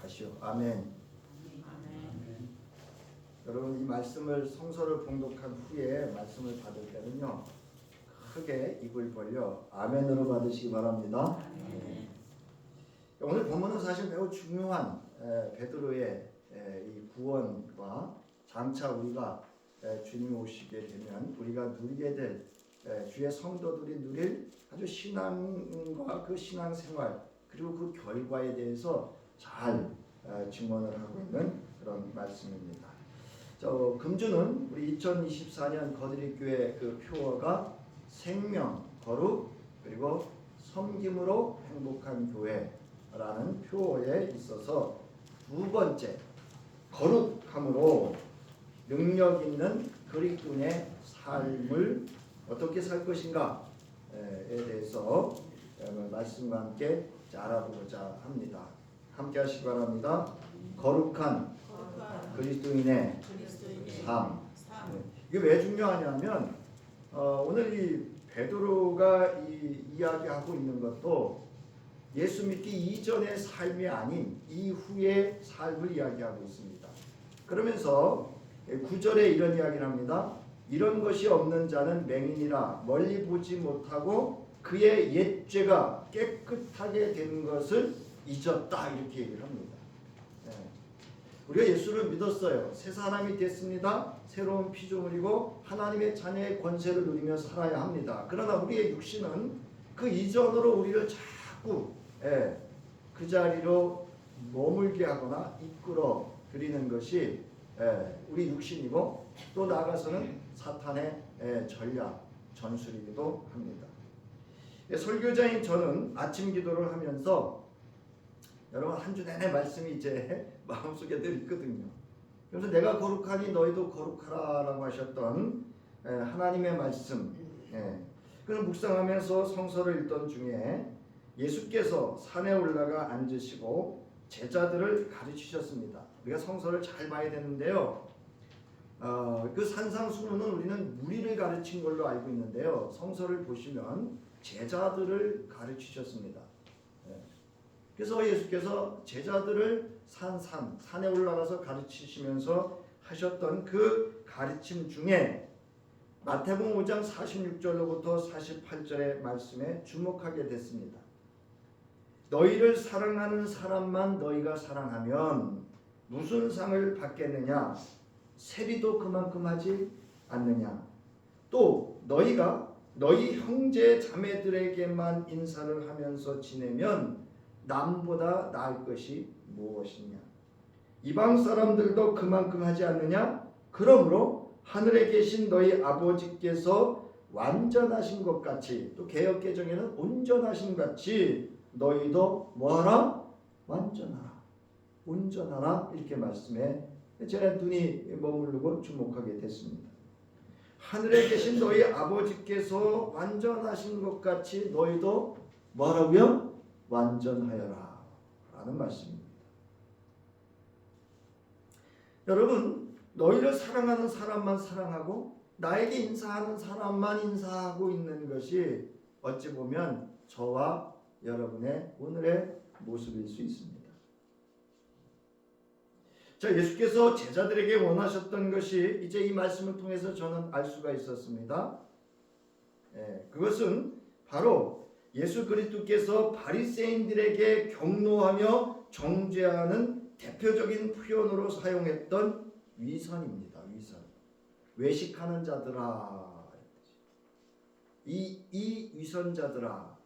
하시오. 아멘. 여러분, 이 말씀을 성서를 봉독한 후에 말씀을 받을 때는요, 크게 입을 벌려 아멘으로 받으시기 바랍니다. 네. 오늘 본문은 사실 매우 중요한 베드로의 이 구원과 장차 우리가 주님이 오시게 되면 우리가 누리게 될 주의 성도들이 누릴 아주 신앙과 그 신앙생활 그리고 그 결과에 대해서 잘 증언을 하고 있는 그런 말씀입니다. 금주는 우리 2024년 거드리교회 그 표어가 생명, 거룩, 그리고 섬김으로 행복한 교회라는 표어에 있어서 두 번째, 거룩함으로 능력 있는 그리스도인의 삶을 어떻게 살 것인가에 대해서 말씀과 함께 알아보고자 합니다. 함께 하시기 바랍니다. 거룩한 그리스도인의 삶. 이게 왜 중요하냐면 오늘 이 베드로가 이야기하고 있는 것도 예수 믿기 이전의 삶이 아닌 이후의 삶을 이야기하고 있습니다. 그러면서 9절에 이런 이야기를 합니다. 이런 것이 없는 자는 맹인이라 멀리 보지 못하고 그의 옛 죄가 깨끗하게 된 것을 잊었다, 이렇게 얘기를 합니다. 우리가 예수를 믿었어요. 새 사람이 됐습니다. 새로운 피조물이고 하나님의 자녀의 권세를 누리며 살아야 합니다. 그러나 우리의 육신은 그 이전으로 우리를 자꾸 그 자리로 머물게 하거나 이끌어 들이는 것이 우리 육신이고, 또 나아가서는 사탄의 전략, 전술이기도 합니다. 설교자인 저는 아침 기도를 하면서 여러분 한 주 내내 말씀이 이제 마음속에 늘 있거든요. 그래서 내가 거룩하니 너희도 거룩하라라고 하셨던 하나님의 말씀, 그걸 묵상하면서 성서를 읽던 중에 예수께서 산에 올라가 앉으시고 제자들을 가르치셨습니다. 우리가 성서를 잘 봐야 되는데요. 그 산상수훈은 우리는 무리를 가르친 걸로 알고 있는데요. 성서를 보시면 제자들을 가르치셨습니다. 그래서 예수께서 제자들을 산에 올라가서 가르치시면서 하셨던 그 가르침 중에 마태복음 5장 46절로부터 48절의 말씀에 주목하게 됐습니다. 너희를 사랑하는 사람만 너희가 사랑하면 무슨 상을 받겠느냐? 세리도 그만큼 하지 않느냐? 또 너희가 너희 형제 자매들에게만 인사를 하면서 지내면 남보다 나을 것이 무엇이냐? 이방 사람들도 그만큼 하지 않느냐? 그러므로 하늘에 계신 너희 아버지께서 완전하신 것 같이, 또 개역 개정에는 온전하신 같이 너희도 뭐하라? 완전하라, 온전하라, 이렇게 말씀해 제가 눈이 머무르고 주목하게 됐습니다. 하늘에 계신 너희 아버지께서 완전하신 것 같이 너희도 뭐라고요? 완전하여라 라는 말씀입니다. 여러분, 너희를 사랑하는 사람만 사랑하고 나에게 인사하는 사람만 인사하고 있는 것이 어찌 보면 저와 여러분의 오늘의 모습일 수 있습니다. 자, 예수께서 제자들에게 원하셨던 것이 이제 이 말씀을 통해서 저는 알 수가 있었습니다. 그것은 바로 예수 그리스도께서 바리새인들에게 경노하며 정죄하는 대표적인 표현으로 사용했던 위선입니다. 위선. 외식하는 자들아, 이 위선자들아,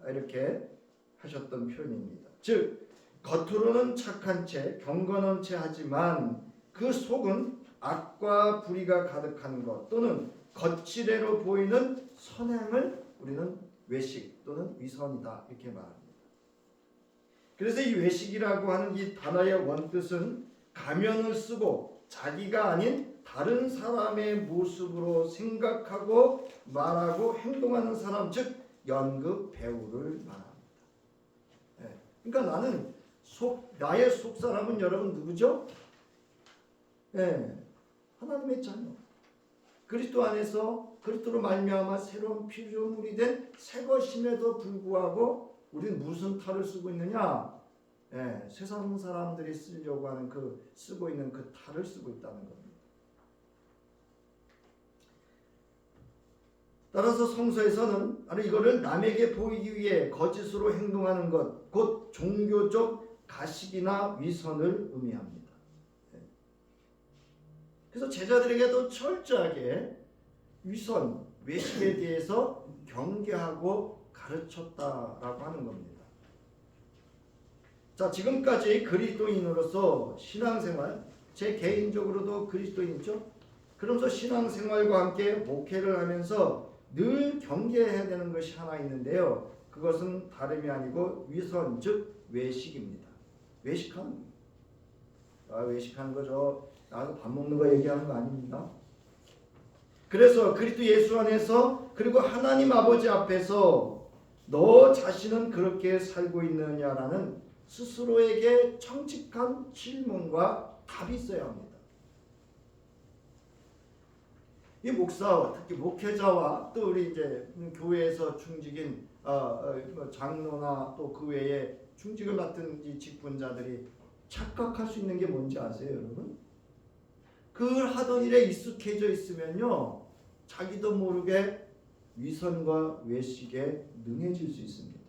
이렇게 하셨던 표현입니다. 즉 겉으로는 착한 채 경건한 채 하지만 그 속은 악과 불의가 가득한 것, 또는 거칠애로 보이는 선행을 우리는 외식 또는 위선이다, 이렇게 말합니다. 그래서 이 외식이라고 하는 이 단어의 원뜻은 가면을 쓰고 자기가 아닌 다른 사람의 모습으로 생각하고 말하고 행동하는 사람, 즉 연극 배우를 말합니다. 그러니까 나의 속 사람은 여러분 누구죠? 하나님의 자녀, 그리스도 안에서 그리스도로 말미암아 새로운 피조물이 된 새 것임에도 불구하고 우리는 무슨 탈을 쓰고 있느냐? 세상 사람들이 쓰려고 하는 쓰고 있는 그 탈을 쓰고 있다는 겁니다. 따라서 성서에서는 이거를 남에게 보이기 위해 거짓으로 행동하는 것, 곧 종교적 가식이나 위선을 의미합니다. 그래서 제자들에게도 철저하게 위선, 외식에 대해서 경계하고 가르쳤다라고 하는 겁니다. 자, 지금까지 그리스도인으로서 신앙생활, 제 개인적으로도 그리스도인이죠. 그러면서 신앙생활과 함께 목회를 하면서 늘 경계해야 되는 것이 하나 있는데요. 그것은 다름이 아니고 위선, 즉 외식입니다. 외식하는 거죠. 나가서 밥 먹는 거 얘기하는 거 아닙니다. 그래서 그리스도 예수 안에서 그리고 하나님 아버지 앞에서 너 자신은 그렇게 살고 있느냐라는 스스로에게 정직한 질문과 답이 있어야 합니다. 이 목사와 특히 목회자와 또 우리 이제 교회에서 충직인 장로나 또 그 외에 충직을 맡은 이 직분자들이 착각할 수 있는 게 뭔지 아세요, 여러분? 그 하던 일에 익숙해져 있으면요, 자기도 모르게 위선과 외식에 능해질 수 있습니다.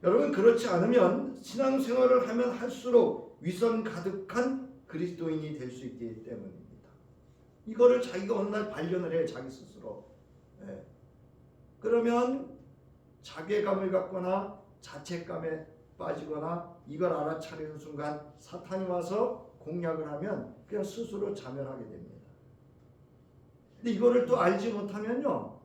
여러분, 그렇지 않으면 신앙생활을 하면 할수록 위선 가득한 그리스도인이 될 수 있기 때문입니다. 이거를 자기가 어느 날 발견을 해요, 자기 스스로. 그러면 자괴감을 갖거나 자책감에 빠지거나 이걸 알아차리는 순간 사탄이 와서 공략을 하면 그냥 스스로 자멸하게 됩니다. 근데 이거를 또 알지 못하면요,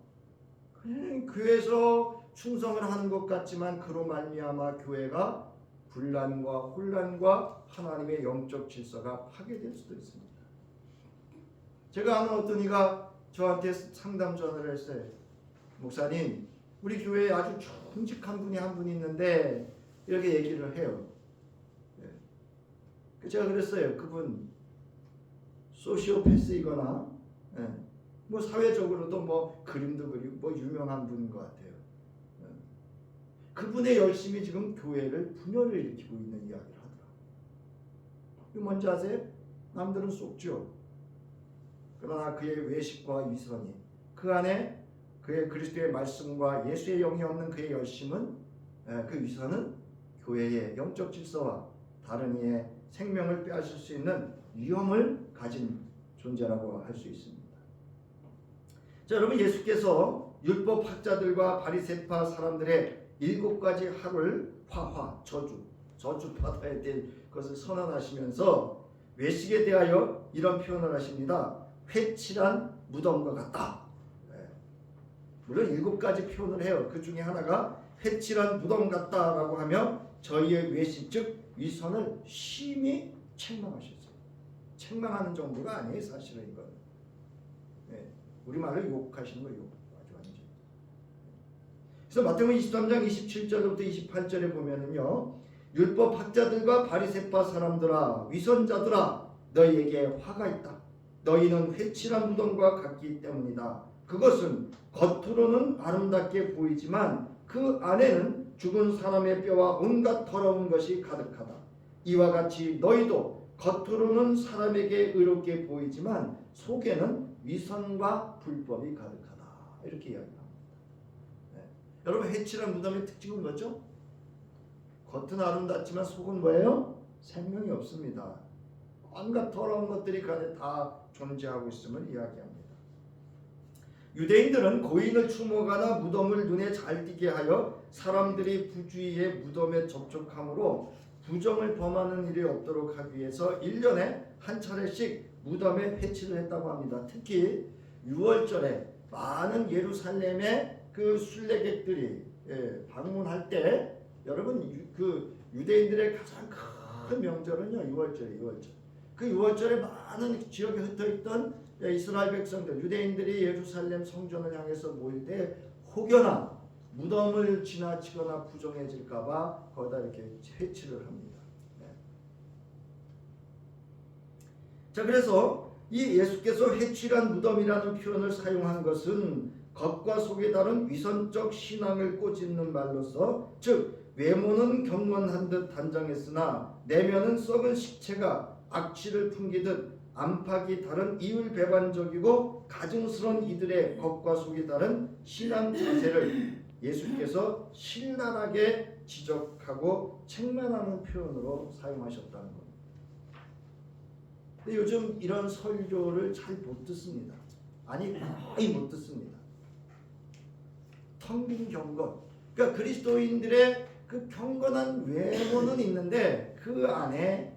그냥 교회에서 충성을 하는 것 같지만 그로 말미암아 교회가 분란과 혼란과 하나님의 영적 질서가 파괴될 수도 있습니다. 제가 아는 어떤 이가 저한테 상담 전화를 했어요. 목사님, 우리 교회에 아주 정직한 분이 한 분 있는데 이렇게 얘기를 해요. 제가 그랬어요. 그분 소시오패스이거나 뭐 사회적으로도 뭐 그림도 그리고 뭐 유명한 분인 것 같아요. 그분의 열심히 지금 교회를 분열을 일으키고 있는 이야기를 하더라고요. 이거 뭔지 아세요? 남들은 속죠. 그러나 그의 외식과 위선이 그 안에 그의 그리스도의 말씀과 예수의 영이 없는 그의 열심은 그 위선은 교회의 영적 질서와 다른 이의 생명을 빼앗을 수 있는 위험을 가진 존재라고 할 수 있습니다. 자, 여러분, 예수께서 율법학자들과 바리새파 사람들의 7가지 학을 저주 받아야 될 것을 선언하시면서 외식에 대하여 이런 표현을 하십니다. 회칠한 무덤과 같다. 물론 7가지 표현을 해요. 그 중에 하나가 회칠한 무덤 같다라고 하며 저희의 외식 즉 위선을 심히 책망하셨어요. 책망하는 정도가 아니에요, 사실은 이건. 우리말로 욕하시는 거예요. 아주 완전. 그래서 마태복음 23장 27절부터 28절에 보면은요, 율법 학자들과 바리새파 사람들아, 위선자들아, 너희에게 화가 있다. 너희는 회칠한 무덤과 같기 때문이다. 그것은 겉으로는 아름답게 보이지만 그 안에는 죽은 사람의 뼈와 온갖 더러운 것이 가득하다. 이와 같이 너희도 겉으로는 사람에게 의롭게 보이지만 속에는 위선과 불법이 가득하다. 이렇게 이야기합니다. 여러분, 회칠한 무덤의 특징은 뭐죠? 겉은 아름답지만 속은 뭐예요? 생명이 없습니다. 온갖 더러운 것들이 그 안에 다 존재하고 있음을 이야기합니다. 유대인들은 고인을 추모하거나 무덤을 눈에 잘 띄게 하여 사람들이 부주의에 무덤에 접촉함으로 부정을 범하는 일이 없도록 하기 위해서 1년에 한 차례씩 무덤에 회칠을 했다고 합니다. 특히 6월절에 많은 예루살렘의 그 순례객들이 방문할 때, 여러분, 그 유대인들의 가장 큰 명절은요 6월절이에요. 그 6월절에 많은 지역에 흩어있던 이스라엘 백성들, 유대인들이 예루살렘 성전을 향해서 모일 때 혹여나 무덤을 지나치거나 부정해질까봐 거기다 이렇게 회칠을 합니다. 자, 그래서 이 예수께서 회칠한 무덤이라는 표현을 사용한 것은 겉과 속이 다른 위선적 신앙을 꼬집는 말로서 즉 외모는 경건한 듯 단정했으나 내면은 썩은 식체가 악취를 풍기듯 안팎이 다른 이율배반적이고 가증스러운 이들의 겉과 속이 다른 신앙 자세를 예수께서 신랄하게 지적하고 책망하는 표현으로 사용하셨다는 겁니다. 근데 요즘 이런 설교를 잘 못 듣습니다. 아니 거의 못 듣습니다. 텅 빈 경건. 그러니까 그리스도인들의 그 경건한 외모는 있는데 그 안에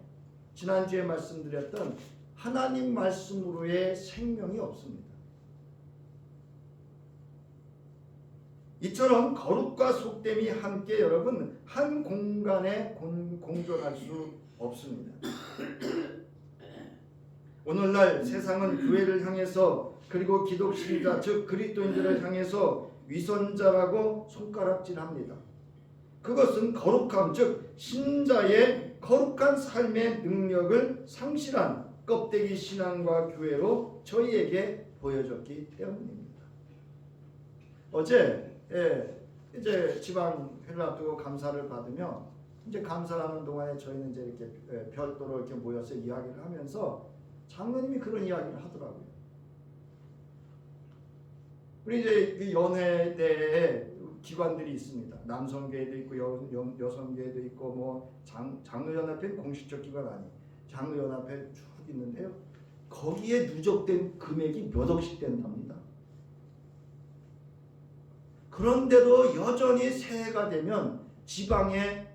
지난주에 말씀드렸던 하나님 말씀으로의 생명이 없습니다. 이처럼 거룩과 속됨이 함께 여러분 한 공간에 공존할 수 없습니다. 오늘날 세상은 교회를 향해서 그리고 기독 신자 즉 그리스도인들을 향해서 위선자라고 손가락질합니다. 그것은 거룩함 즉 신자의 거룩한 삶의 능력을 상실한 껍데기 신앙과 교회로 저희에게 보여줬기 때문입니다. 어제 이제 지방회를 앞두고 감사를 받으며 이제 감사하는 동안에 저희는 이제 이렇게 별도로 이렇게 모여서 이야기를 하면서 장로님이 그런 이야기를 하더라고요. 우리 이제 연회대에 기관들이 있습니다. 남성교회도 있고 여성교회도 있고 뭐 장로연합회는 공식적 기관 아니에요. 장로연합회 쭉 있는데요. 거기에 누적된 금액이 몇 억씩 된답니다. 그런데도 여전히 새해가 되면 지방의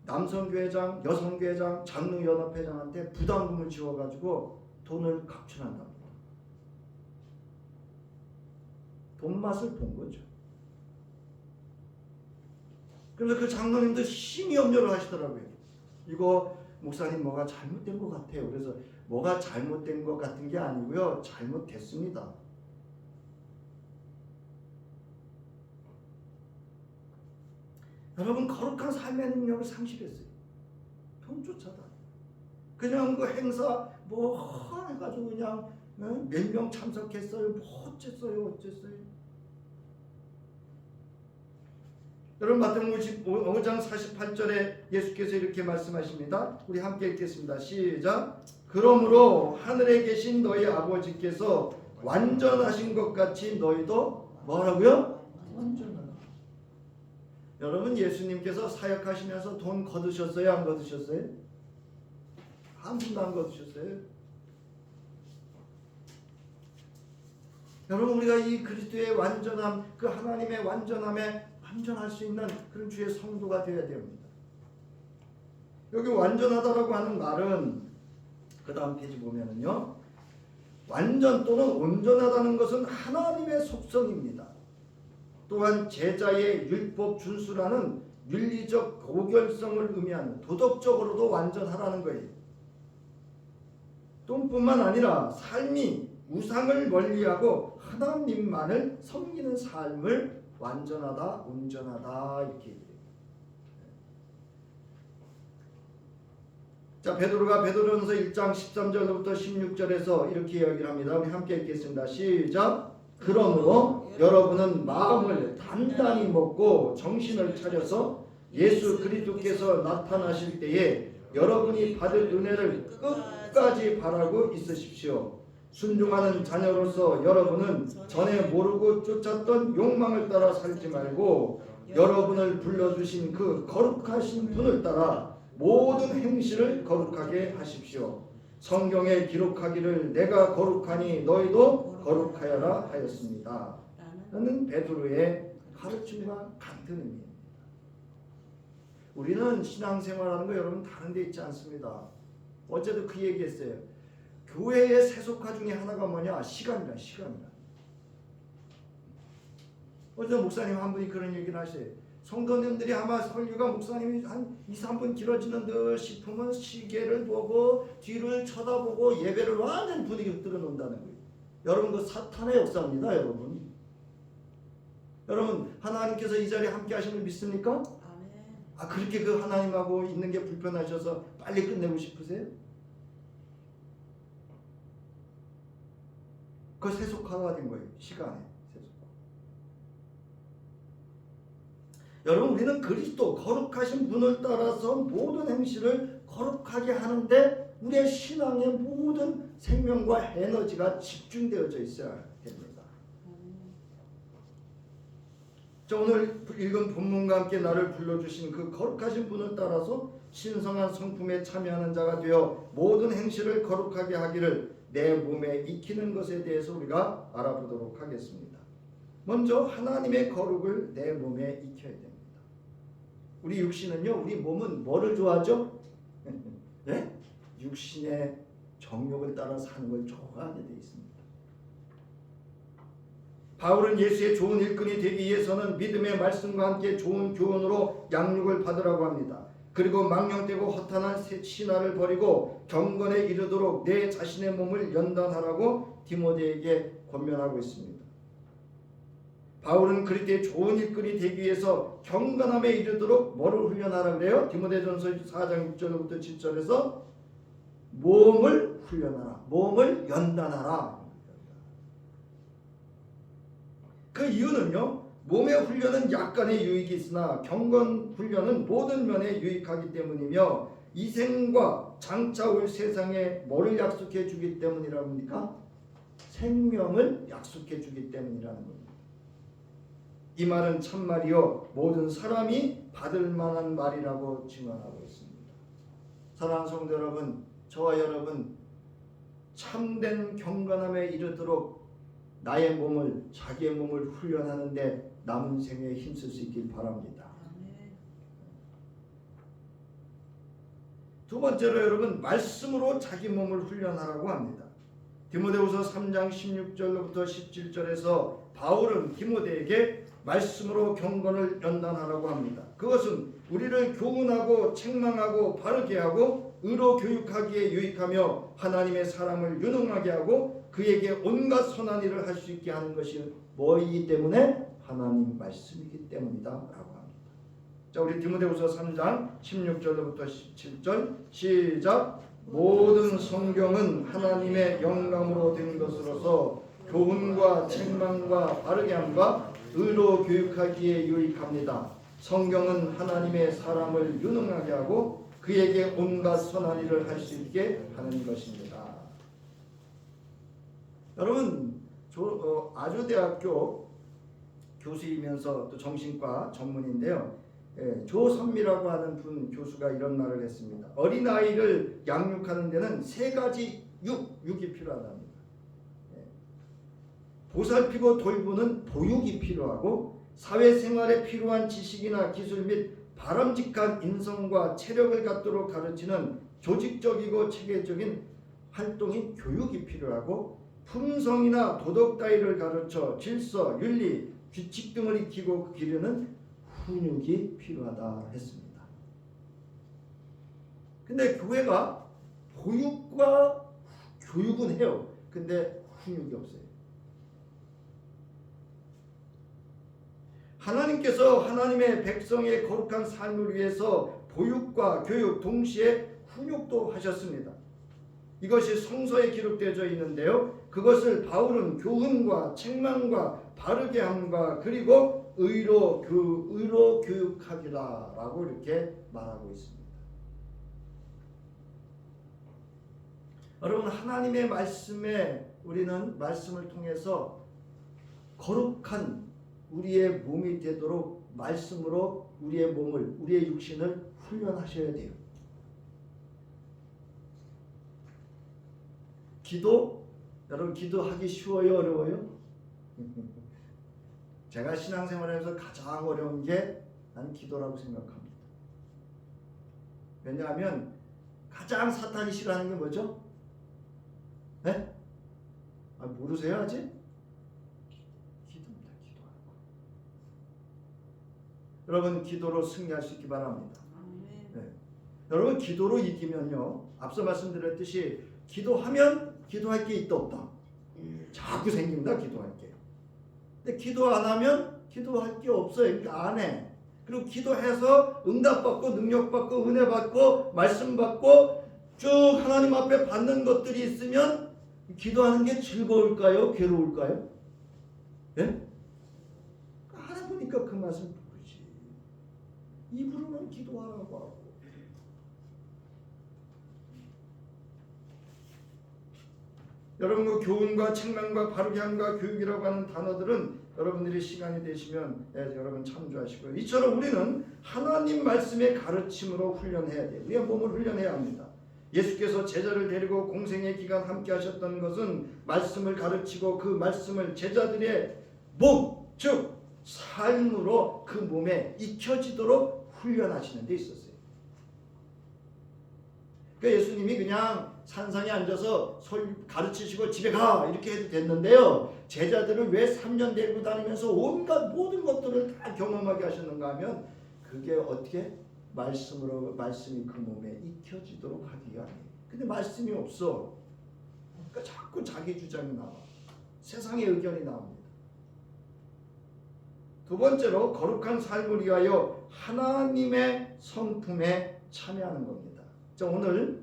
남성교회장, 여성교회장, 장로연합회장한테 부담금을 지워가지고 돈을 각출한답니다. 돈 맛을 본 거죠. 그래서 그 장로님도 심히 염려를 하시더라고요. 이거 목사님 뭐가 잘못된 것 같아요. 그래서 뭐가 잘못된 것 같은 게 아니고요. 잘못됐습니다. 여러분 거룩한 삶의 능력을 상실했어요. 돈조차도 그냥 그 행사 뭐 해가지고 그냥 몇 명 참석했어요. 뭐 어쨌어요. 여러분 마태복음 5장 48절에 예수께서 이렇게 말씀하십니다. 우리 함께 읽겠습니다. 시작. 그러므로 하늘에 계신 너희 아버지께서 완전하신 것 같이 너희도 뭐라고요? 완전하라. 여러분 예수님께서 사역하시면서 돈 거두셨어요? 안 거두셨어요? 한 푼도 안 거두셨어요? 여러분 우리가 이 그리스도의 완전함, 그 하나님의 완전함에 완전할 수 있는 그런 주의 성도가 되어야 됩니다. 여기 완전하다라고 하는 말은 그 다음 페이지 보면은요. 완전 또는 온전하다는 것은 하나님의 속성입니다. 또한 제자의 율법 준수라는 윤리적 고결성을 의미하는 도덕적으로도 완전하라는 거예요. 뿐만 아니라 삶이 우상을 멀리하고 하나님만을 섬기는 삶을 완전하다, 온전하다 이렇게 얘기해요. 자, 베드로가 베드로전서 1장 13절부터 16절에서 이렇게 이야기를 합니다. 우리 함께 읽겠습니다. 시작. 그러므로 여러분은 마음을 단단히 먹고 정신을 차려서 예수 그리스도께서 나타나실 때에 여러분이 받을 은혜를 끝까지 바라고 있으십시오. 순종하는 자녀로서 여러분은 전에 모르고 쫓았던 욕망을 따라 살지 말고 여러분을 불러주신 그 거룩하신 분을 따라 모든 행실을 거룩하게 하십시오. 성경에 기록하기를 내가 거룩하니 너희도 거룩하여라 하였습니다. 라는 베드로의 가르침과 같은 의미입니다. 우리는 신앙생활하는 거 여러분 다른 데 있지 않습니다. 어제도 그 얘기했어요. 교회의 세속화 중에 하나가 뭐냐? 시간이라. 어제 목사님 한 분이 그런 얘기를 하셔요. 성도님들이 아마 설교가 목사님이 한 2, 3분 길어지는 듯 싶으면 시계를 보고 뒤를 쳐다보고 예배를 완전 분위기 흔들어 놓는다는 거예요. 여러분 그 사탄의 역사입니다. 여러분 하나님께서 이 자리에 함께 하심을 믿습니까? 아 그렇게 그 하나님하고 있는 게 불편하셔서 빨리 끝내고 싶으세요? 그 세속화가 된 거예요. 시간에 세속화. 여러분, 우리는 그리스도 거룩하신 분을 따라서 모든 행실을 거룩하게 하는데 우리의 신앙의 모든 생명과 에너지가 집중되어져 있어야 됩니다. 자, 오늘 읽은 본문과 함께 나를 불러주신 그 거룩하신 분을 따라서 신성한 성품에 참여하는 자가 되어 모든 행실을 거룩하게 하기를 내 몸에 익히는 것에 대해서 우리가 알아보도록 하겠습니다. 먼저 하나님의 거룩을 내 몸에 익혀야 됩니다. 우리 육신은요, 우리 몸은 뭐를 좋아하죠? 네? 육신의 정욕을 따라 사는 걸 좋아하게 되어 있습니다. 바울은 예수의 좋은 일꾼이 되기 위해서는 믿음의 말씀과 함께 좋은 교훈으로 양육을 받으라고 합니다. 그리고 망령되고 허탄한 신화를 버리고 경건에 이르도록 내 자신의 몸을 연단하라고 디모데에게 권면하고 있습니다. 바울은 그리스도의 좋은 일꾼이 되기 위해서 경건함에 이르도록 뭐를 훈련하라 그래요? 디모데전서 4장 6절부터 7절에서 몸을 훈련하라, 몸을 연단하라. 그 이유는요, 몸의 훈련은 약간의 유익이 있으나 경건 훈련은 모든 면에 유익하기 때문이며 이생과 장차 올 세상에 뭐를 약속해 주기 때문이라고 합니까? 생명을 약속해 주기 때문이라는 겁니다. 이 말은 참말이요 모든 사람이 받을 만한 말이라고 증언하고 있습니다. 사랑하는 성도 여러분, 저와 여러분 참된 경건함에 이르도록 나의 몸을, 자기의 몸을 훈련하는데 남은 생에 힘쓸 수 있길 바랍니다. 두 번째로 여러분, 말씀으로 자기 몸을 훈련하라고 합니다. 디모데후서 3장 16절로부터 17절에서 바울은 디모데에게 말씀으로 경건을 연단하라고 합니다. 그것은 우리를 교훈하고 책망하고 바르게 하고 의로 교육하기에 유익하며 하나님의 사람을 유능하게 하고 그에게 온갖 선한 일을 할 수 있게 하는 것이 뭐이기 때문에? 하나님 말씀이기 때문이다 라고 합니다. 자, 우리 디모데후서 3장 16절로부터 17절 시작. 모든 성경은 하나님의 영감으로 된 것으로서 교훈과 책망과 바르게 함과 의로 교육하기에 유익합니다. 성경은 하나님의 사람을 유능하게 하고 그에게 온갖 선한 일을 할 수 있게 하는 것입니다. 여러분, 아주대학교 교수이면서 또 정신과 전문인데요. 조선미라고 하는 분 교수가 이런 말을 했습니다. 어린아이를 양육하는 데는 세 가지 육이 필요하답니다. 보살피고 돌보는 보육이 필요하고 사회생활에 필요한 지식이나 기술 및 바람직한 인성과 체력을 갖도록 가르치는 조직적이고 체계적인 활동인 교육이 필요하고 품성이나 도덕 따위를 가르쳐 질서, 윤리, 규칙 등을 익히고 기르는 훈육이 필요하다 했습니다. 근데 교회가 보육과 교육은 해요. 근데 훈육이 없어요. 하나님께서 하나님의 백성의 거룩한 삶을 위해서 보육과 교육 동시에 훈육도 하셨습니다. 이것이 성서에 기록되어 있는데요. 그것을 바울은 교훈과 책망과 바르게 함과 그리고 의로 교육하기라 라고 이렇게 말하고 있습니다. 여러분, 하나님의 말씀에 우리는 말씀을 통해서 거룩한 우리의 몸이 되도록 말씀으로 우리의 몸을, 우리의 육신을 훈련하셔야 돼요. 기도, 여러분 기도하기 쉬워요, 어려워요? 제가 신앙생활에서 가장 어려운 게 난 기도라고 생각합니다. 왜냐하면 가장 사탄이 싫어하는 게 뭐죠? 네? 모르세요 아직? 기도입니다. 기도하는 거. 여러분 기도로 승리할 수 있기 바랍니다. 네. 여러분 기도로 이기면요, 앞서 말씀드렸듯이 기도하면 기도할 게 있다 없다 자꾸 생깁니다. 기도할 게. 근데 기도 안 하면 기도할 게 없어요. 그러니까 안 해. 그리고 기도해서 응답받고 능력받고 은혜받고 말씀받고 쭉 하나님 앞에 받는 것들이 있으면 기도하는 게 즐거울까요? 괴로울까요? 예? 하다 보니까 그 맛을 모르지. 입으로는 기도하라고 하고. 여러분 그 교훈과 책망과 바르게 함과 교육이라고 하는 단어들은 여러분들이 시간이 되시면 여러분 참조하시고요. 이처럼 우리는 하나님 말씀의 가르침으로 훈련해야 돼요. 우리의 몸을 훈련해야 합니다. 예수께서 제자를 데리고 공생의 기간 함께 하셨던 것은 말씀을 가르치고 그 말씀을 제자들의 몸, 즉 삶으로 그 몸에 익혀지도록 훈련하시는 데 있었어요. 그러니까 예수님이 그냥 산상에 앉아서 가르치시고 집에 가 이렇게 해도 됐는데요. 제자들을 왜 3년 데리고 다니면서 온갖 모든 것들을 다 경험하게 하셨는가 하면 그게 어떻게 말씀이 그 몸에 익혀지도록 하기 위함이에요. 근데 말씀이 없어. 그러니까 자꾸 자기 주장이 나와. 세상의 의견이 나옵니다. 두 번째로 거룩한 삶을 위하여 하나님의 성품에 참여하는 겁니다. 자, 오늘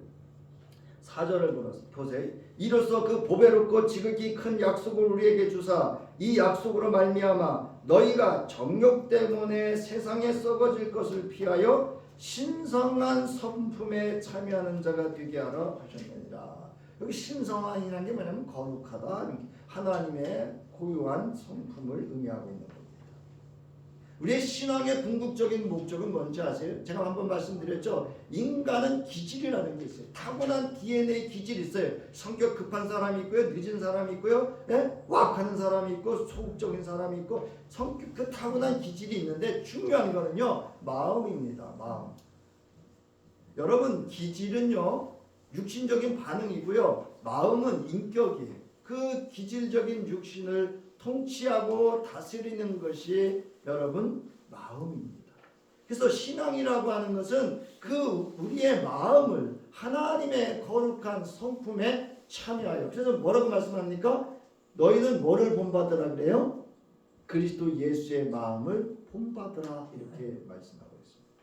4절을 보세요. 이로써 그 보배롭고 지극히 큰 약속을 우리에게 주사 이 약속으로 말미암아 너희가 정욕 때문에 세상에 썩어질 것을 피하여 신성한 성품에 참여하는 자가 되게 하라 하셨느니라. 여기 신성한이라는 게 뭐냐면 거룩하다, 하나님의 고유한 성품을 의미하고 있는 겁니다. 우리의 신앙의 궁극적인 목적은 뭔지 아세요? 제가 한번 말씀드렸죠. 인간은 기질이라는 게 있어요. 타고난 DNA 기질이 있어요. 성격 급한 사람이 있고요, 늦은 사람이 있고요, 왁하는 사람이 있고, 소극적인 사람이 있고, 성격 그 타고난 기질이 있는데 중요한 거는요, 마음입니다. 마음. 여러분 기질은요, 육신적인 반응이고요, 마음은 인격이에요. 그 기질적인 육신을 통치하고 다스리는 것이 여러분 마음입니다. 그래서 신앙이라고 하는 것은 그 우리의 마음을 하나님의 거룩한 성품에 참여하여. 그래서 뭐라고 말씀합니까? 너희는 뭐를 본받으라 그래요? 그리스도 예수의 마음을 본받으라 이렇게 말씀하고 있습니다.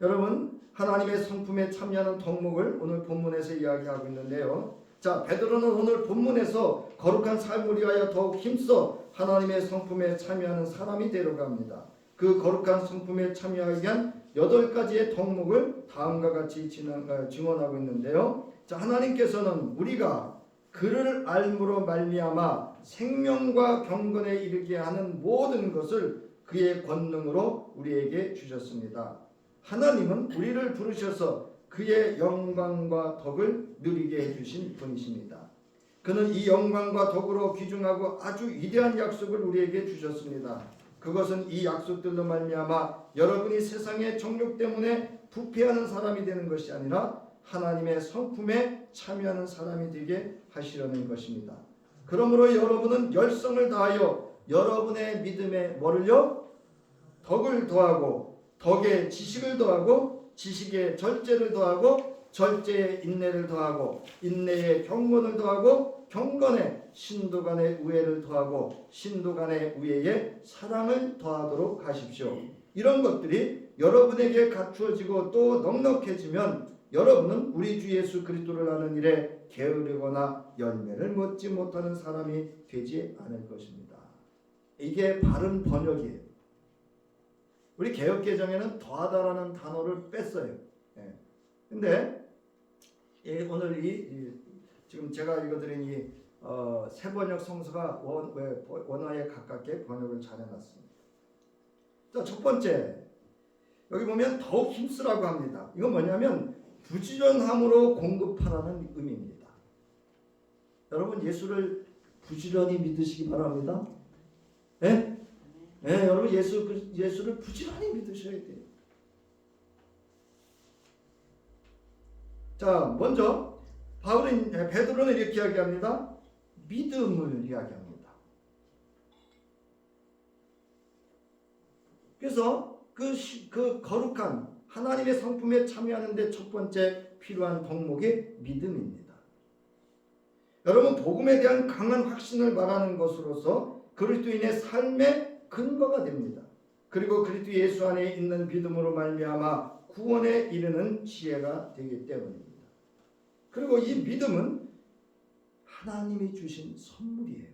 여러분 하나님의 성품에 참여하는 덕목을 오늘 본문에서 이야기하고 있는데요. 자, 베드로는 오늘 본문에서 거룩한 삶을 위하여 더욱 힘써 하나님의 성품에 참여하는 사람이 되려고 합니다. 그 거룩한 성품에 참여하기 위한 8가지의 덕목을 다음과 같이 증언하고 있는데요. 자, 하나님께서는 우리가 그를 알므로 말미암아 생명과 경건에 이르게 하는 모든 것을 그의 권능으로 우리에게 주셨습니다. 하나님은 우리를 부르셔서 그의 영광과 덕을 누리게 해주신 분이십니다. 그는 이 영광과 덕으로 귀중하고 아주 위대한 약속을 우리에게 주셨습니다. 그것은 이 약속들로 말미암아 여러분이 세상의 정욕 때문에 부패하는 사람이 되는 것이 아니라 하나님의 성품에 참여하는 사람이 되게 하시려는 것입니다. 그러므로 여러분은 열성을 다하여 여러분의 믿음에 뭐를요? 덕을 더하고 덕에 지식을 더하고 지식에 절제를 더하고 절제에 인내를 더하고 인내에 경건을 더하고 경건에 신도 간의 우애를 더하고 신도 간의 우애에 사랑을 더하도록 하십시오. 이런 것들이 여러분에게 갖추어지고 또 넉넉해지면 여러분은 우리 주 예수 그리스도를 아는 일에 게으르거나 열매를 맺지 못하는 사람이 되지 않을 것입니다. 이게 바른 번역이에요. 우리 개역개정에는 더하다라는 단어를 뺐어요. 근데 오늘 지금 제가 읽어드린 이 세번역 성서가 원어에 가깝게 번역을 잘 해놨습니다. 자, 첫 번째 여기 보면 더욱 힘쓰라고 합니다. 이건 뭐냐면 부지런함으로 공급하라는 의미입니다. 여러분 예수를 부지런히 믿으시기 바랍니다. 네? 네, 여러분 예수를 부지런히 믿으셔야 돼요. 자, 먼저 베드로는 이렇게 이야기합니다. 믿음을 이야기합니다. 그래서 그 거룩한 하나님의 성품에 참여하는데 첫 번째 필요한 덕목이 믿음입니다. 여러분 복음에 대한 강한 확신을 말하는 것으로서 그리스도인의 삶의 근거가 됩니다. 그리고 그리스도 예수 안에 있는 믿음으로 말미암아 구원에 이르는 지혜가 되기 때문입니다. 그리고 이 믿음은 하나님이 주신 선물이에요.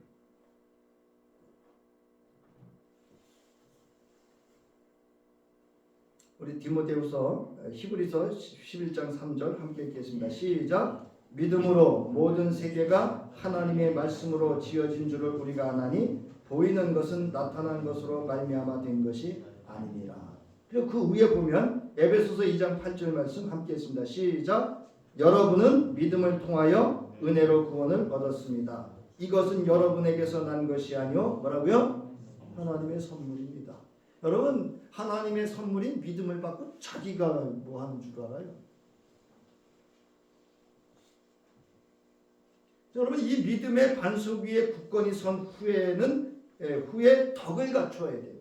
우리 디모데후서 히브리서 11장 3절 함께 읽겠습니다. 시작. 믿음으로 모든 세계가 하나님의 말씀으로 지어진 줄을 우리가 아나니 보이는 것은 나타난 것으로 말미암아 된 것이 아니니라. 그리고 그 위에 보면 에베소서 2장 8절 말씀 함께 읽습니다. 시작. 여러분은 믿음을 통하여 은혜로 구원을 얻었습니다. 이것은 여러분에게서 난 것이 아니요 뭐라고요? 하나님의 선물입니다. 여러분 하나님의 선물인 믿음을 받고 자기가 뭐 하는 줄 알아요? 여러분 이 믿음의 반석 위에 굳건히 선 후에는 후에 덕을 갖춰야 돼요.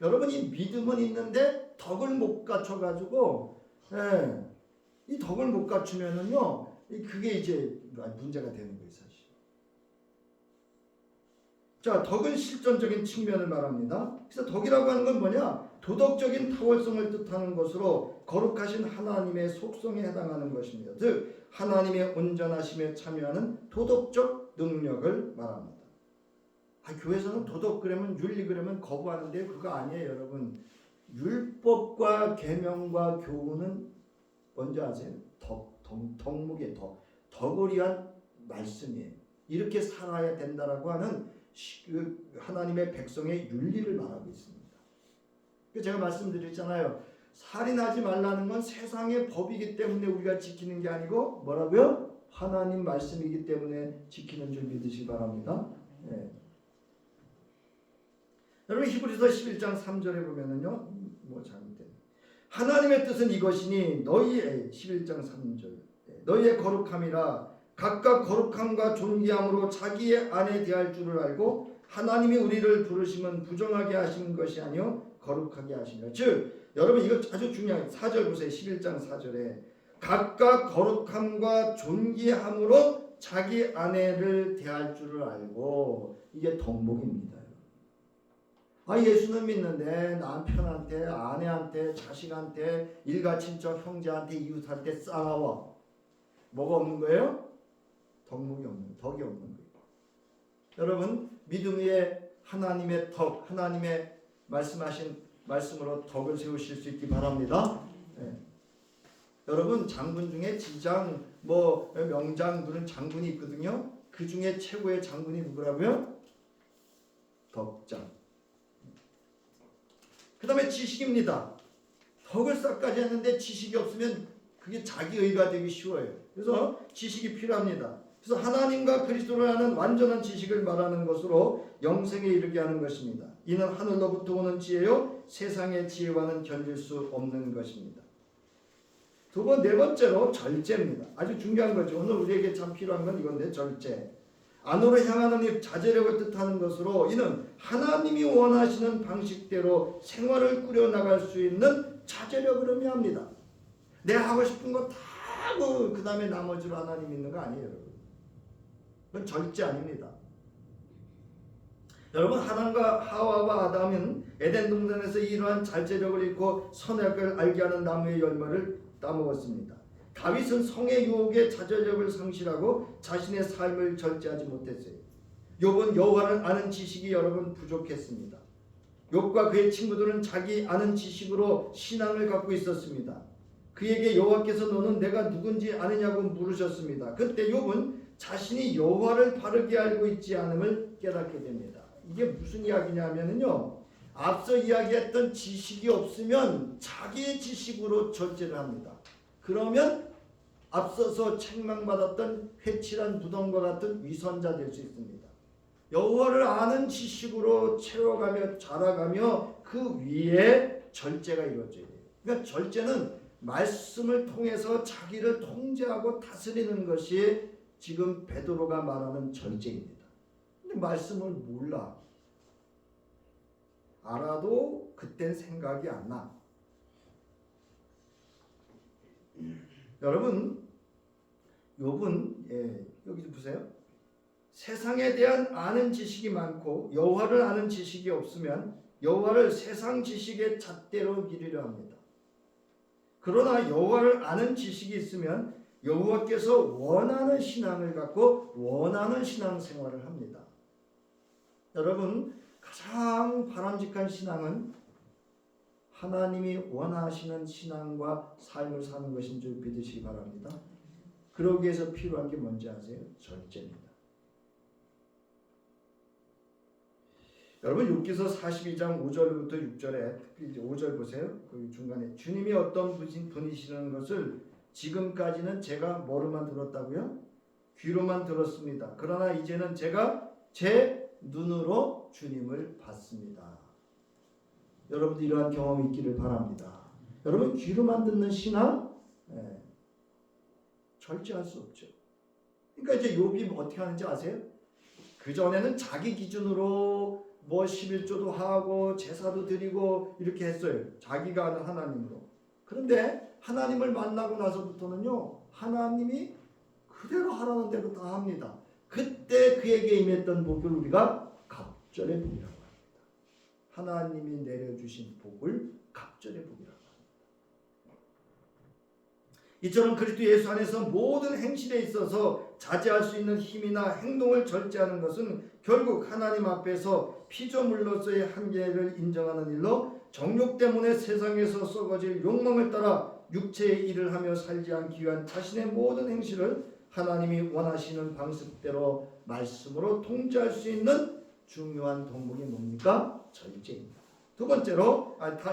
여러분 이 믿음은 있는데 덕을 못 갖춰가지고 이 덕을 못 갖추면은요 그게 이제 문제가 되는 거예요 사실. 자, 덕은 실존적인 측면을 말합니다. 그래서 덕이라고 하는 건 뭐냐? 도덕적인 탁월성을 뜻하는 것으로 거룩하신 하나님의 속성에 해당하는 것입니다. 즉 하나님의 온전하심에 참여하는 도덕적 능력을 말합니다. 교회에서는 도덕 그러면 윤리 그러면 거부하는데 그거 아니에요 여러분. 율법과 계명과 교훈은 뭔지 아세요? 덕목의 덕을 위한 말씀이에요. 이렇게 살아야 된다라고 하는 하나님의 백성의 윤리를 말하고 있습니다. 제가 말씀드렸잖아요. 살인하지 말라는 건 세상의 법이기 때문에 우리가 지키는 게 아니고 뭐라고요? 하나님 말씀이기 때문에 지키는 줄 믿으시기 바랍니다. 네. 여러분 히브리서 11장 3절에 보면은요. 뭐 잘못된 하나님의 뜻은 이것이니 너희의 11장 3절 너희의 거룩함이라 각각 거룩함과 존귀함으로 자기의 안에 대할 줄을 알고 하나님이 우리를 부르심은 부정하게 하시는 것이 아니요 거룩하게 하시니라. 즉 여러분 이거 아주 중요한 4절 보세요. 11장 4절에 각각 거룩함과 존귀함으로 자기 아내를 대할 줄을 알고 이게 덕목입니다. 예수는 믿는데 남편한테 아내한테 자식한테 일가 친척 형제한테 이웃한테 싸워 뭐가 없는 거예요? 덕목이 없는 덕이 없는 거예요. 여러분 믿음 위에 하나님의 덕 하나님의 말씀하신 말씀으로 덕을 세우실 수 있기 바랍니다. 네. 여러분 장군 중에 지장 뭐 명장 그런 장군이 있거든요. 그 중에 최고의 장군이 누구라고요? 덕장. 그 다음에 지식입니다. 덕을 쌓까지 했는데 지식이 없으면 그게 자기 의가 되기 쉬워요. 그래서 지식이 필요합니다. 그래서 하나님과 그리스도를 아는 완전한 지식을 말하는 것으로 영생에 이르게 하는 것입니다. 이는 하늘로부터 오는 지혜요 세상의 지혜와는 견줄 수 없는 것입니다. 네 번째로 절제입니다. 아주 중요한 거죠. 오늘 우리에게 참 필요한 건 이건데 절제. 안으로 향하는 이 자제력을 뜻하는 것으로 이는 하나님이 원하시는 방식대로 생활을 꾸려나갈 수 있는 자제력을 의미합니다. 내가 하고 싶은 거 다 하고 그 다음에 나머지로 하나님 믿는 거 아니에요. 여러분. 그건 절제 아닙니다. 여러분 하나님과 하와와 아담은 에덴 동산에서 이러한 자제력을 잃고 선악을 알게 하는 나무의 열매를 따먹었습니다. 다윗은 성의 유혹에 자제력을 상실하고 자신의 삶을 절제하지 못했어요. 욥은 여호와를 아는 지식이 여러분 부족했습니다. 욥과 그의 친구들은 자기 아는 지식으로 신앙을 갖고 있었습니다. 그에게 여호와께서 너는 내가 누군지 아느냐고 물으셨습니다. 그때 욥은 자신이 여호와를 바르게 알고 있지 않음을 깨닫게 됩니다. 이게 무슨 이야기냐면요. 앞서 이야기했던 지식이 없으면 자기의 지식으로 절제를 합니다. 그러면 앞서서 책망받았던 회칠한 무덤과 같은 위선자 될 수 있습니다. 여호와를 아는 지식으로 채워가며 자라가며 그 위에 절제가 이루어져야 돼요. 그러니까 절제는 말씀을 통해서 자기를 통제하고 다스리는 것이 지금 베드로가 말하는 절제입니다. 근데 말씀을 몰라. 알아도 그땐 생각이 안 나. 여러분, 욥은 여기 보세요. 세상에 대한 아는 지식이 많고 여호와를 아는 지식이 없으면 여호와를 세상 지식의 잣대로 기리려 합니다. 그러나 여호와를 아는 지식이 있으면 여호와께서 원하는 신앙을 갖고 원하는 신앙생활을 합니다. 여러분 가장 바람직한 신앙은 하나님이 원하시는 신앙과 삶을 사는 것인 줄 믿으시기 바랍니다. 그러기 위해서 필요한 게 뭔지 아세요? 절제입니다. 여러분 욥기서 42장 5절부터 6절에 특히 5절 보세요. 그 중간에 주님이 어떤 분이시라는 것을 지금까지는 제가 뭐로만 들었다고요? 귀로만 들었습니다. 그러나 이제는 제가 제 눈으로 주님을 봤습니다. 여러분도 이러한 경험이 있기를 바랍니다. 여러분 귀로만 듣는 신앙 절제할 수 없죠. 그러니까 이제 욥이 어떻게 하는지 아세요? 그 전에는 자기 기준으로 뭐 11조도 하고 제사도 드리고 이렇게 했어요. 자기가 아는 하나님으로. 그런데 하나님을 만나고 나서부터는요, 하나님이 그대로 하라는 대로 다 합니다. 그때 그에게 임했던 복을 우리가 갑절의 복이라고 합니다. 하나님이 내려주신 복을 갑절의 복이라고 합니다. 이처럼 그리스도 예수 안에서 모든 행실에 있어서 자제할 수 있는 힘이나 행동을 절제하는 것은 결국 하나님 앞에서 피조물로서의 한계를 인정하는 일로 정욕 때문에 세상에서 썩어질 욕망을 따라 육체의 일을 하며 살지 않기 위한 자신의 모든 행실을 하나님이 원하시는 방식대로 말씀으로 통제할 수 있는 중요한 덕목이 뭡니까? 절제입니다.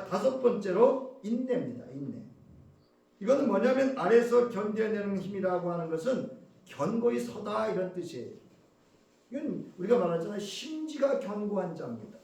다섯 번째로 인내입니다. 인내. 이거는 뭐냐면 아래서 견뎌내는 힘이라고 하는 것은 견고히 서다 이런 뜻이에요. 이건 우리가 말하잖아요. 심지가 견고한 자입니다.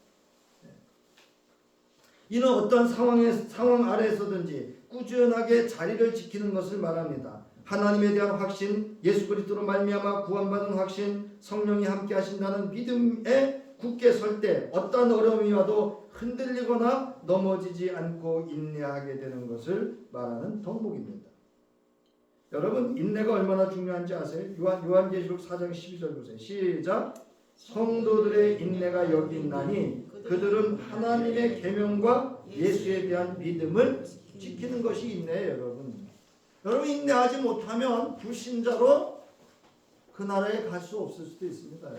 이는 어떤 상황 아래에서든지 꾸준하게 자리를 지키는 것을 말합니다. 하나님에 대한 확신, 예수 그리스도로 말미암아 구원받은 확신, 성령이 함께 하신다는 믿음에 굳게 설 때 어떤 어려움이 와도 흔들리거나 넘어지지 않고 인내하게 되는 것을 말하는 덕목입니다. 여러분 인내가 얼마나 중요한지 아세요? 요한계시록 4장 12절 보세요. 시작. 성도들의 인내가 여기 있나니 그들은 하나님의 계명과 예수에 대한 믿음을 지키는 것이 인내예요. 여러분 인내하지 못하면 불신자로 그 나라에 갈 수 없을 수도 있습니다.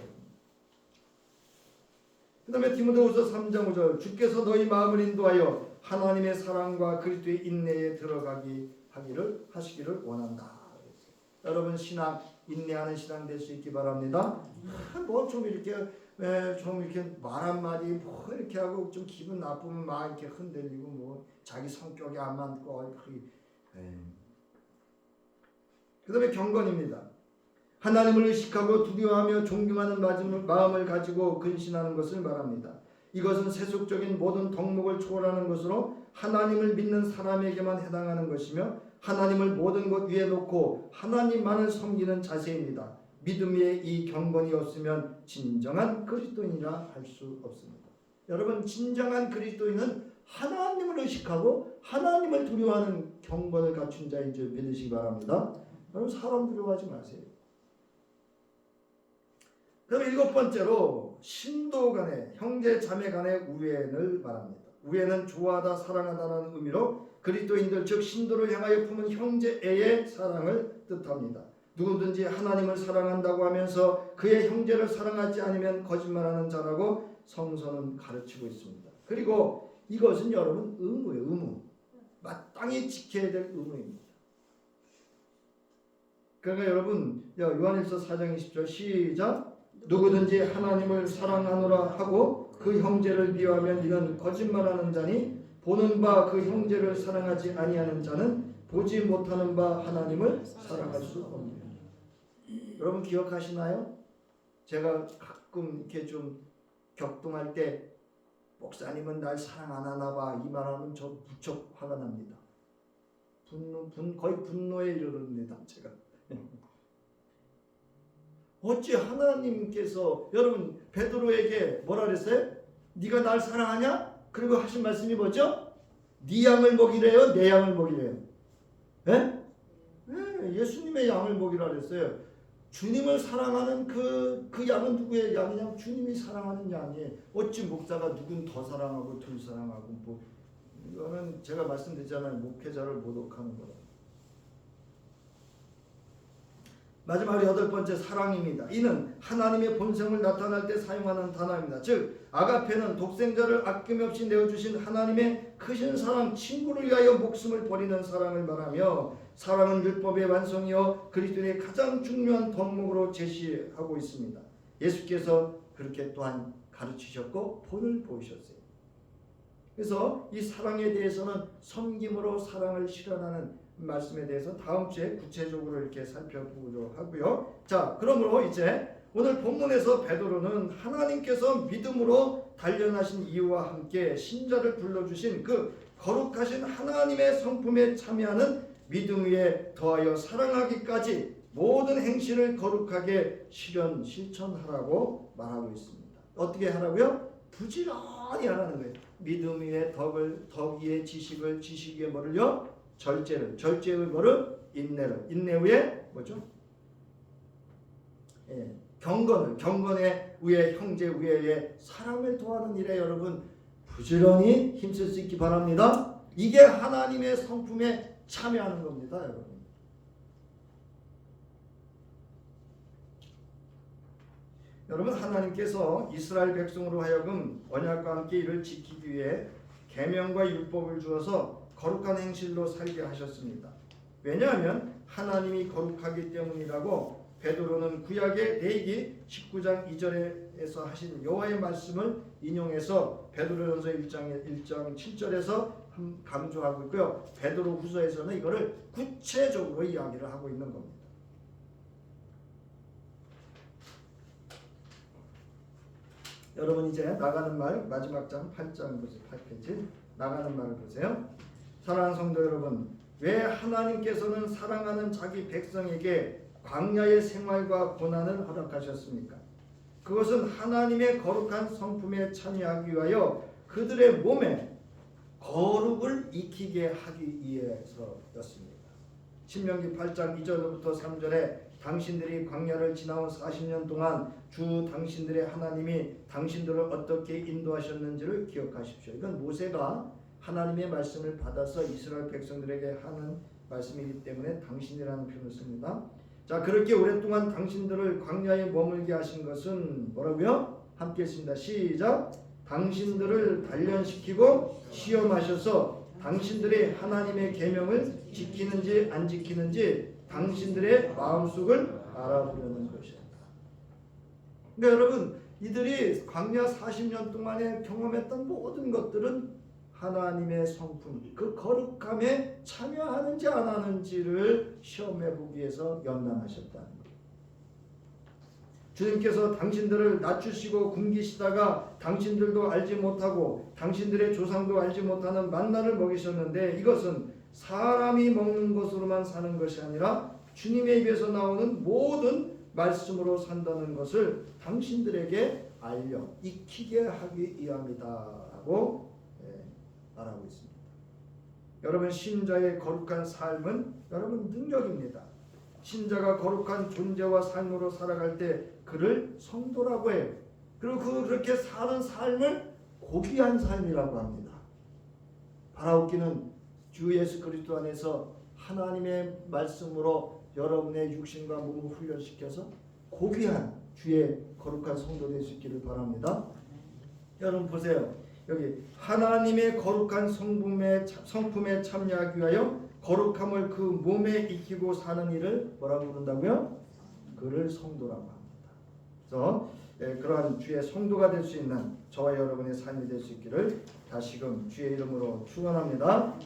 그 다음에 디모데후서 3장 5절 주께서 너희 마음을 인도하여 하나님의 사랑과 그리스도의 인내에 들어가기 하시기를 원한다. 여러분 신앙 인내하는 신앙 될 수 있기 바랍니다. 뭐 좀 이렇게 말 한마디 뭐 이렇게 하고 좀 기분 나쁘면 막 이렇게 흔들리고 뭐 자기 성격에 안 맞고 그 다음에 경건입니다. 하나님을 의식하고 두려워하며 존경하는 마음을 가지고 근신하는 것을 말합니다. 이것은 세속적인 모든 덕목을 초월하는 것으로 하나님을 믿는 사람에게만 해당하는 것이며 하나님을 모든 것 위에 놓고 하나님만을 섬기는 자세입니다. 믿음 위에 이 경건이 없으면 진정한 그리스도인이라 할 수 없습니다. 여러분 진정한 그리스도인은 하나님을 의식하고 하나님을 두려워하는 경건을 갖춘 자인 줄 믿으시기 바랍니다. 여러분 사람 두려워하지 마세요. 그럼 7번째로 신도 간의 형제 자매 간의 우애를 말합니다. 우애는 좋아하다 사랑하다라는 의미로 그리스도인들 즉 신도를 향하여 품은 형제애의 사랑을 뜻합니다. 누구든지 하나님을 사랑한다고 하면서 그의 형제를 사랑하지 않으면 거짓말하는 자라고 성서는 가르치고 있습니다. 그리고 이것은 여러분 의무예요. 의무. 마땅히 지켜야 될 의무입니다. 그러니까 여러분 요한일서 4장 20절 시작. 누구든지 하나님을 사랑하노라 하고 그 형제를 미워하면 이는 거짓말하는 자니 보는 바 그 형제를 사랑하지 아니하는 자는 보지 못하는 바 하나님을 사랑할 수 없느니라. 여러분 기억하시나요? 제가 가끔 이렇게 좀 격동할 때 목사님은 날 사랑 안 하나 봐 이 말하면 저 무척 화가 납니다. 거의 분노에 이르릅니다. 제가 어찌 하나님께서 여러분 베드로에게 뭐라 그랬어요? 네가 날 사랑하냐? 그리고 하신 말씀이 뭐죠? 네 양을 먹이래요? 내 양을 먹이래요? 예? 예수님의 양을 먹이라 그랬어요. 주님을 사랑하는 그 양은 누구의 양이냐? 주님이 사랑하는 양이에요. 어찌 목사가 누군 더 사랑하고 덜 사랑하고 뭐 이거는 제가 말씀드렸잖아요. 목회자를 모독하는 거라. 마지막으로 여덟 번째 사랑입니다. 이는 하나님의 본성을 나타낼 때 사용하는 단어입니다. 즉 아가페는 독생자를 아낌없이 내어주신 하나님의 크신 사랑, 친구를 위하여 목숨을 버리는 사랑을 말하며, 사랑은 율법의 완성이요 그리스도의 가장 중요한 덕목으로 제시하고 있습니다. 예수께서 그렇게 또한 가르치셨고 본을 보이셨어요. 그래서 이 사랑에 대해서는 섬김으로 사랑을 실현하는 말씀에 대해서 다음 주에 구체적으로 이렇게 살펴보도록 하고요. 자, 그러므로 이제 오늘 본문에서 베드로는 하나님께서 믿음으로 단련하신 이유와 함께 신자를 불러주신 그 거룩하신 하나님의 성품에 참여하는 믿음 위에 더하여 사랑하기까지 모든 행실을 거룩하게 실천하라고 말하고 있습니다. 어떻게 하라고요? 부지런히 하라는 거예요. 믿음 위에 덕 위에 지식을, 지식 위에 뭐를요? 절제를, 절제의 뭐를? 인내를, 인내 위에 뭐죠? 경건을, 경건의 위에 형제 위에 사랑을 도하는 일에 여러분 부지런히 힘쓸 수 있기 바랍니다. 이게 하나님의 성품에 참여하는 겁니다, 여러분. 여러분, 하나님께서 이스라엘 백성으로 하여금 언약과 함께 이를 지키기 위해 계명과 율법을 주어서 거룩한 행실로 살게 하셨습니다. 왜냐하면 하나님이 거룩하기 때문이라고 베드로는 구약의 레위기 19장 2절에서 하신 여호와의 말씀을 인용해서 베드로전서 1장 7절에서 강조하고 있고요. 베드로 후서에서는 이거를 구체적으로 이야기를 하고 있는 겁니다. 여러분 이제 나가는 말 마지막 장 8장 보세요. 8페이지 나가는 말을 보세요. 사랑하는 성도 여러분, 왜 하나님께서는 사랑하는 자기 백성에게 광야의 생활과 고난을 허락하셨습니까? 그것은 하나님의 거룩한 성품에 참여하기 위하여 그들의 몸에 거룩을 익히게 하기 위해서였습니다. 신명기 8장 2절부터 3절에 당신들이 광야를 지나온 40년 동안 주 당신들의 하나님이 당신들을 어떻게 인도하셨는지를 기억하십시오. 이건 모세가 하나님의 말씀을 받아서 이스라엘 백성들에게 하는 말씀이기 때문에 당신이라는 표현을 씁니다. 자, 그렇게 오랫동안 당신들을 광야에 머물게 하신 것은 뭐라고요? 함께 했습니다. 시작. 당신들을 단련시키고 시험하셔서 당신들의 하나님의 계명을 지키는지 안 지키는지 당신들의 마음속을 알아보려는 것이다. 그러니까 여러분, 이들이 광야 40년 동안에 경험했던 모든 것들은 하나님의 성품, 그 거룩함에 참여하는지 안 하는지를 시험해 보기 위해서 연단하셨다는 거예요. 주님께서 당신들을 낮추시고 굶기시다가 당신들도 알지 못하고 당신들의 조상도 알지 못하는 만나를 먹이셨는데, 이것은 사람이 먹는 것으로만 사는 것이 아니라 주님의 입에서 나오는 모든 말씀으로 산다는 것을 당신들에게 알려 익히게 하기 위함이다라고 말하고 있습니다. 여러분, 신자의 거룩한 삶은 여러분 능력입니다. 신자가 거룩한 존재와 삶으로 살아갈 때 그를 성도라고 해요. 그리고 그렇게 사는 삶을 고귀한 삶이라고 합니다. 바라옵기는 주 예수 그리스도 안에서 하나님의 말씀으로 여러분의 육신과 몸을 훈련시켜서 고귀한 주의 거룩한 성도 될 수 있기를 바랍니다. 여러분 보세요. 여기 하나님의 거룩한 성품에 참여하기 위하여 거룩함을 그 몸에 익히고 사는 일을 뭐라고 부른다고요? 그를 성도라고 합니다. 그래서 그러한 주의 성도가 될 수 있는 저와 여러분의 삶이 될 수 있기를 다시금 주의 이름으로 축원합니다.